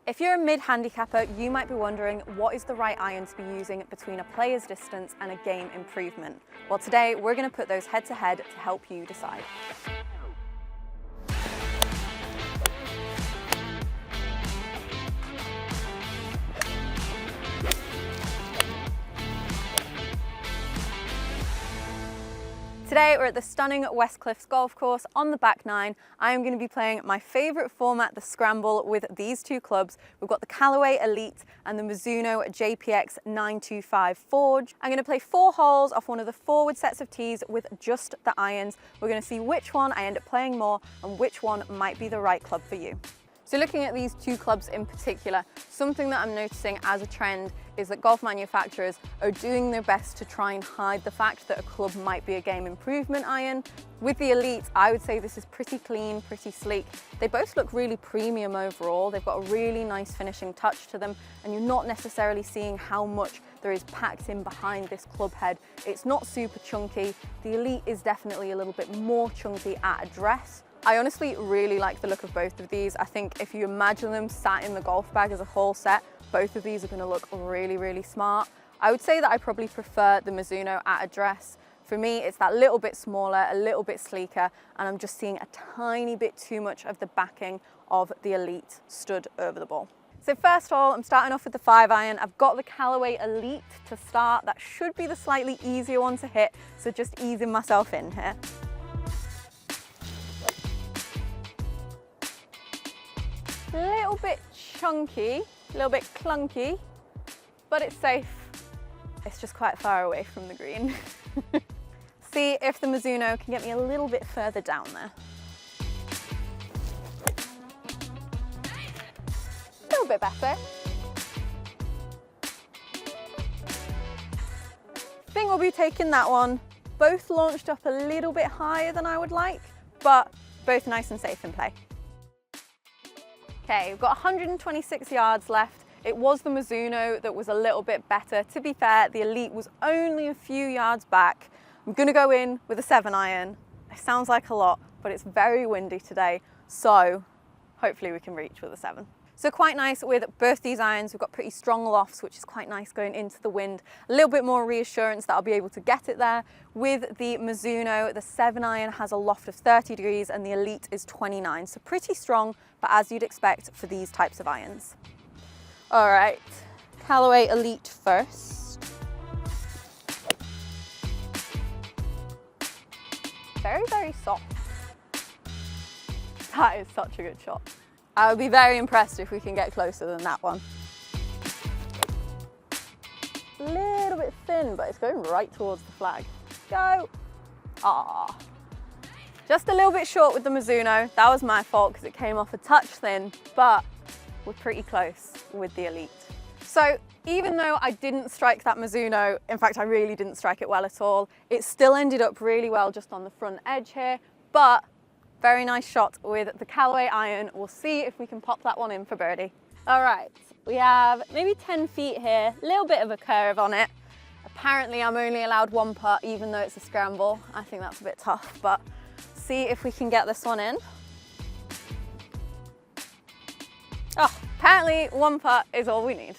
If you're a mid-handicapper, you might be wondering what is the right iron to be using between a player's distance and a game improvement. Well, today we're going to put those head-to-head to help you decide. Today we're at the stunning West Cliffs golf course on the back nine. I am going to be playing my favourite format, the scramble, with these two clubs. We've got the Callaway Elyte and the Mizuno JPX 925 Forge. I'm going to play 4 holes off one of the forward sets of tees with just the irons. We're going to see which one I end up playing more and which one might be the right club for you. So looking at these two clubs in particular, something that I'm noticing as a trend is that golf manufacturers are doing their best to try and hide the fact that a club might be a game improvement iron. With the Elyte, I would say this is pretty clean, pretty sleek. They both look really premium overall. They've got a really nice finishing touch to them, and you're not necessarily seeing how much there is packed in behind this club head. It's not super chunky. The Elyte is definitely a little bit more chunky at address. I honestly really like the look of both of these. I think if you imagine them sat in the golf bag as a whole set, both of these are going to look really, really smart. I would say that I probably prefer the Mizuno at address. For me, it's that little bit smaller, a little bit sleeker, and I'm just seeing a tiny bit too much of the backing of the Elyte stood over the ball. So first of all, I'm starting off with the 5-iron. I've got the Callaway Elyte to start. That should be the slightly easier one to hit, so just easing myself in here. A little bit chunky, a little bit clunky, but it's safe. It's just quite far away from the green. See if the Mizuno can get me a little bit further down there. A little bit better. I think we'll be taking that one. Both launched up a little bit higher than I would like, but both nice and safe in play. Okay, we've got 126 yards left. It was the Mizuno that was a little bit better. To be fair, the Elyte was only a few yards back. I'm gonna go in with a 7-iron. It sounds like a lot, but it's very windy today, so hopefully we can reach with a 7. So quite nice with both these irons. We've got pretty strong lofts, which is quite nice going into the wind. A little bit more reassurance that I'll be able to get it there. With the Mizuno, the 7-iron has a loft of 30 degrees and the Elyte is 29. So pretty strong, but as you'd expect for these types of irons. All right, Callaway Elyte first. Very, very soft. That is such a good shot. I would be very impressed if we can get closer than that one. A little bit thin, but it's going right towards the flag. Go! Ah, just a little bit short with the Mizuno. That was my fault because it came off a touch thin, but we're pretty close with the Elyte. So even though I didn't strike that Mizuno, in fact, I really didn't strike it well at all, it still ended up really well just on the front edge here, but very nice shot with the Callaway iron. We'll see if we can pop that one in for birdie. All right, we have maybe 10 feet here, a little bit of a curve on it. Apparently I'm only allowed 1 putt even though it's a scramble. I think that's a bit tough, but see if we can get this one in. Oh, apparently 1 putt is all we need.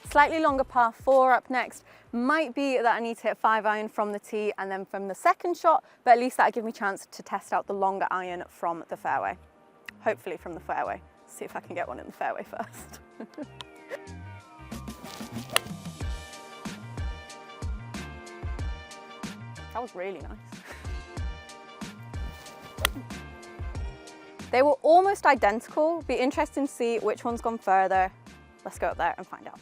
Slightly longer par 4 up next. Might be that I need to hit 5-iron from the tee and then from the second shot, but at least that'll give me a chance to test out the longer iron from the fairway. Hopefully from the fairway. See if I can get one in the fairway first. That was really nice. They were almost identical. Be interesting to see which one's gone further. Let's go up there and find out.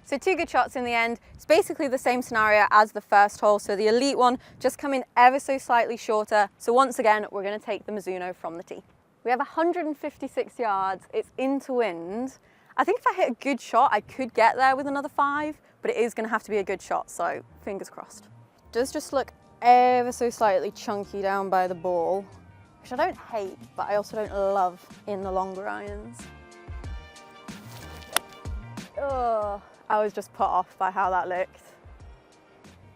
So 2 good shots in the end. It's basically the same scenario as the first hole. So the Elyte one just come in ever so slightly shorter. So once again, we're going to take the Mizuno from the tee. We have 156 yards. It's into wind. I think if I hit a good shot, I could get there with another 5, but it is going to have to be a good shot. So fingers crossed. It does just look ever so slightly chunky down by the ball, which I don't hate, but I also don't love in the longer irons. Oh. I was just put off by how that looked.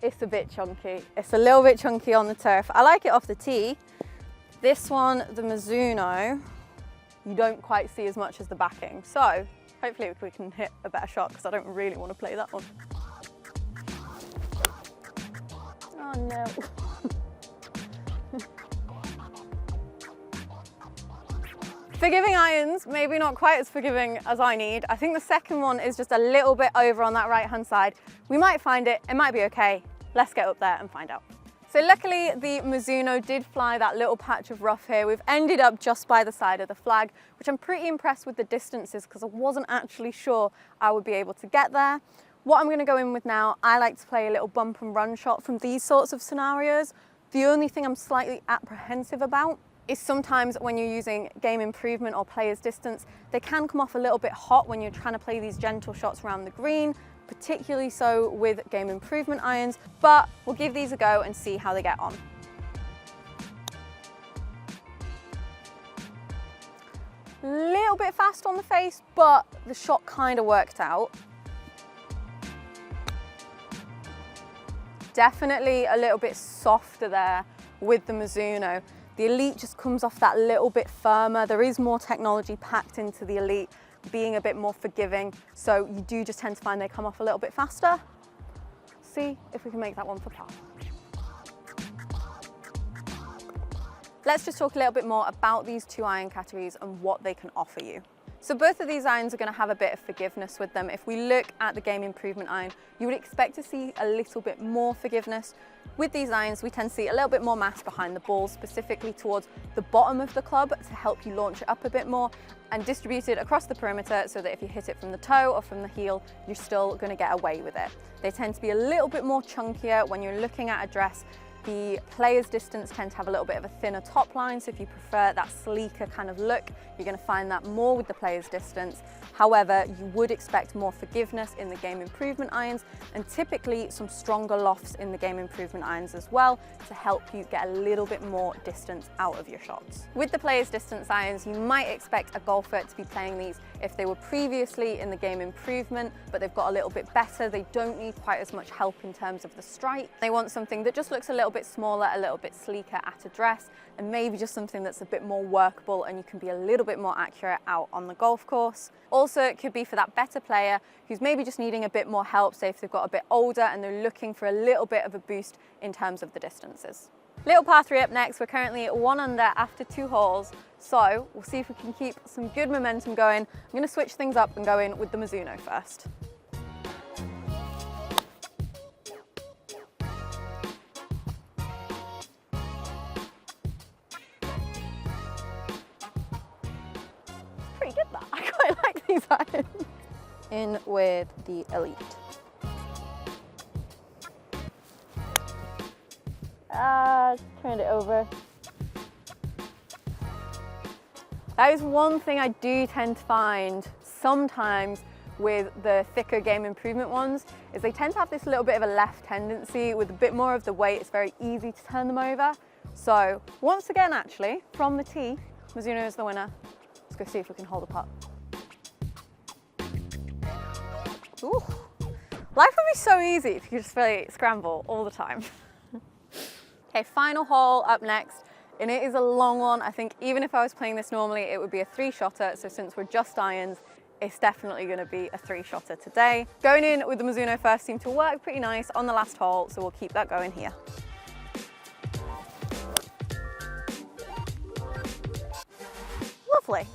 It's a bit chunky. It's a little bit chunky on the turf. I like it off the tee. This one, the Mizuno, you don't quite see as much as the backing. So Hopefully we can hit a better shot because I don't really want to play that one. Oh no. Forgiving irons, maybe not quite as forgiving as I need. I think the second one is just a little bit over on that right hand side. We might find it, it might be okay. Let's get up there and find out. So luckily the Mizuno did fly that little patch of rough here. We've ended up just by the side of the flag, which I'm pretty impressed with the distances because I wasn't actually sure I would be able to get there. What I'm going to go in with now, I like to play a little bump and run shot from these sorts of scenarios. The only thing I'm slightly apprehensive about is sometimes when you're using game improvement or player's distance, they can come off a little bit hot when you're trying to play these gentle shots around the green, particularly so with game improvement irons, but we'll give these a go and see how they get on. Little bit fast on the face, but the shot kind of worked out. Definitely a little bit softer there with the Mizuno. The Elyte just comes off that little bit firmer. There is more technology packed into the Elyte, being a bit more forgiving, so you do just tend to find they come off a little bit faster. See if we can make that one for par. Let's just talk a little bit more about these two iron categories and what they can offer you. So both of these irons are going to have a bit of forgiveness with them. If we look at the game improvement iron, you would expect to see a little bit more forgiveness. With these irons, we tend to see a little bit more mass behind the ball, specifically towards the bottom of the club to help you launch it up a bit more and distribute it across the perimeter so that if you hit it from the toe or from the heel, you're still going to get away with it. They tend to be a little bit more chunkier when you're looking at a dress. The player's distance tends to have a little bit of a thinner top line, so if you prefer that sleeker kind of look, you're going to find that more with the player's distance. However, you would expect more forgiveness in the game improvement irons and typically some stronger lofts in the game improvement irons as well to help you get a little bit more distance out of your shots. With the player's distance irons, you might expect a golfer to be playing these if they were previously in the game improvement, but they've got a little bit better. They don't need quite as much help in terms of the strike. They want something that just looks a little bit smaller, a little bit sleeker at a dress, and maybe just something that's a bit more workable and you can be a little bit more accurate out on the golf course. Also, it could be for that better player who's maybe just needing a bit more help, say if they've got a bit older and they're looking for a little bit of a boost in terms of the distances. Little par 3 up next. We're currently at 1 under after 2 holes, so we'll see if we can keep some good momentum going. I'm going to switch things up and go in with the Mizuno first. Pretty good that. I quite like these irons. In with the Elyte. Turned it over. That is one thing I do tend to find sometimes with the thicker game improvement ones, is they tend to have this little bit of a left tendency. With a bit more of the weight, it's very easy to turn them over. So once again, actually, from the tee, Mizuno is the winner. Let's go see if we can hold the putt. Ooh. Life would be so easy if you could just play scramble all the time. Okay, final hole up next, and it is a long one. I think even if I was playing this normally, it would be a 3-shotter. So since we're just irons, it's definitely going to be a 3-shotter today. Going in with the Mizuno first seemed to work pretty nice on the last hole, so we'll keep that going here. Lovely.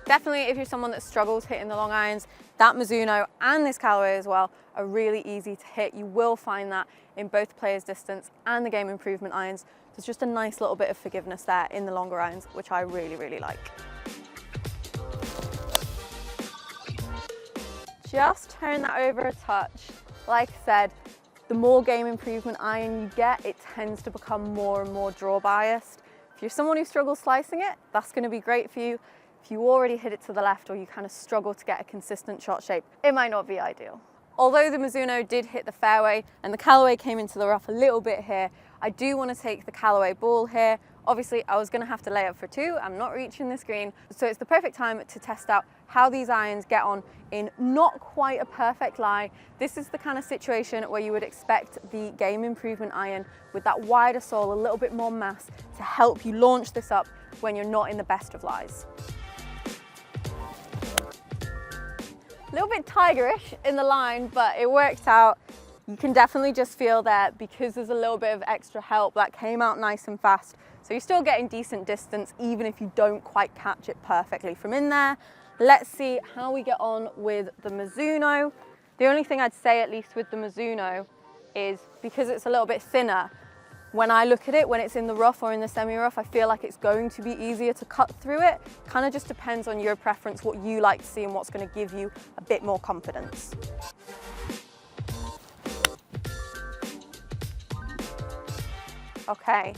Definitely, if you're someone that struggles hitting the long irons, that Mizuno and this Callaway as well are really easy to hit. You will find that in both player's distance and the game improvement irons. There's just a nice little bit of forgiveness there in the longer irons, which I really, really like. Just turn that over a touch. Like I said, the more game improvement iron you get, it tends to become more and more draw biased. If you're someone who struggles slicing it, that's going to be great for you. If you already hit it to the left or you kind of struggle to get a consistent shot shape, it might not be ideal. Although the Mizuno did hit the fairway and the Callaway came into the rough a little bit here, I do want to take the Callaway ball here. Obviously, I was going to have to lay up for 2. I'm not reaching this green, so it's the perfect time to test out how these irons get on in not quite a perfect lie. This is the kind of situation where you would expect the game improvement iron with that wider sole, a little bit more mass, to help you launch this up when you're not in the best of lies. A little bit tigerish in the line, but it worked out. You can definitely just feel that because there's a little bit of extra help, that came out nice and fast. So you're still getting decent distance, even if you don't quite catch it perfectly from in there. Let's see how we get on with the Mizuno. The only thing I'd say, at least with the Mizuno, is because it's a little bit thinner, when I look at it, when it's in the rough or in the semi-rough, I feel like it's going to be easier to cut through it. Kind of just depends on your preference, what you like to see and what's going to give you a bit more confidence. Okay.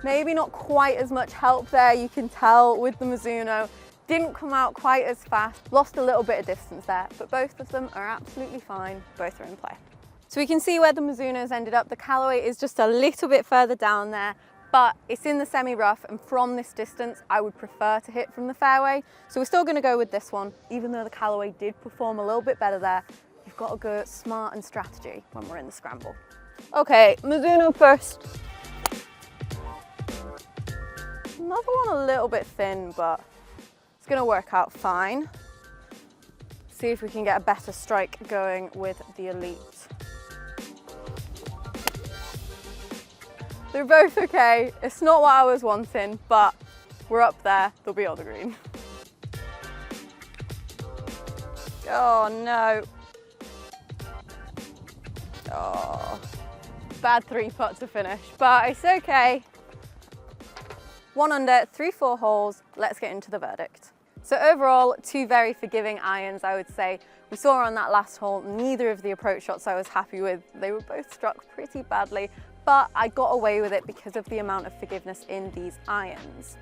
Maybe not quite as much help there, you can tell with the Mizuno. Didn't come out quite as fast, lost a little bit of distance there, but both of them are absolutely fine, both are in play. So we can see where the Mizuno's ended up. The Callaway is just a little bit further down there, but it's in the semi-rough, and from this distance, I would prefer to hit from the fairway. So we're still gonna go with this one, even though the Callaway did perform a little bit better there. You've got to go smart and strategy when we're in the scramble. Okay, Mizuno first. Another one a little bit thin, but it's gonna work out fine. See if we can get a better strike going with the Elyte. They're both okay. It's not what I was wanting, but we're up there. They'll be on the green. Oh no. Oh, bad 3-putt to finish, but it's okay. 1 under, 3-4 holes. Let's get into the verdict. So overall, 2 very forgiving irons, I would say. We saw on that last hole, neither of the approach shots I was happy with. They were both struck pretty badly, but I got away with it because of the amount of forgiveness in these irons.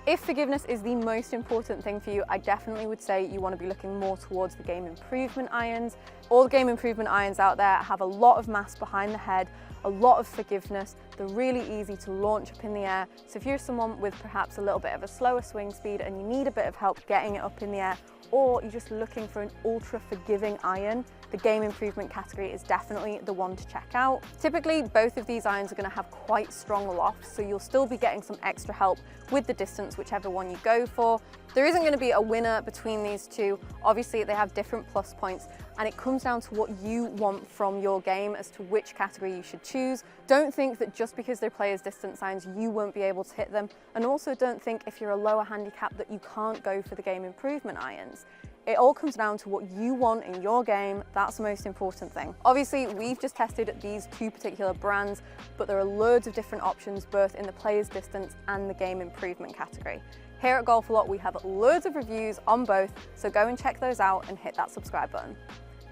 If forgiveness is the most important thing for you, I definitely would say you want to be looking more towards the game improvement irons. All the game improvement irons out there have a lot of mass behind the head, a lot of forgiveness. They're really easy to launch up in the air. So if you're someone with perhaps a little bit of a slower swing speed and you need a bit of help getting it up in the air, or you're just looking for an ultra forgiving iron, the game improvement category is definitely the one to check out. Typically, both of these irons are going to have quite strong lofts, so you'll still be getting some extra help with the distance, whichever one you go for. There isn't going to be a winner between these two. Obviously, they have different plus points, and it comes down to what you want from your game as to which category you should choose. Don't think that just because they're players' distance irons, you won't be able to hit them. And also don't think if you're a lower handicap that you can't go for the game improvement irons. It all comes down to what you want in your game. That's the most important thing. Obviously, we've just tested these 2 particular brands, but there are loads of different options, both in the player's distance and the game improvement category. Here at Golfalot, we have loads of reviews on both, so go and check those out and hit that subscribe button.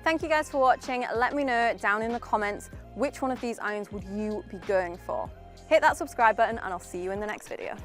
Thank you guys for watching. Let me know down in the comments which one of these irons would you be going for. Hit that subscribe button and I'll see you in the next video.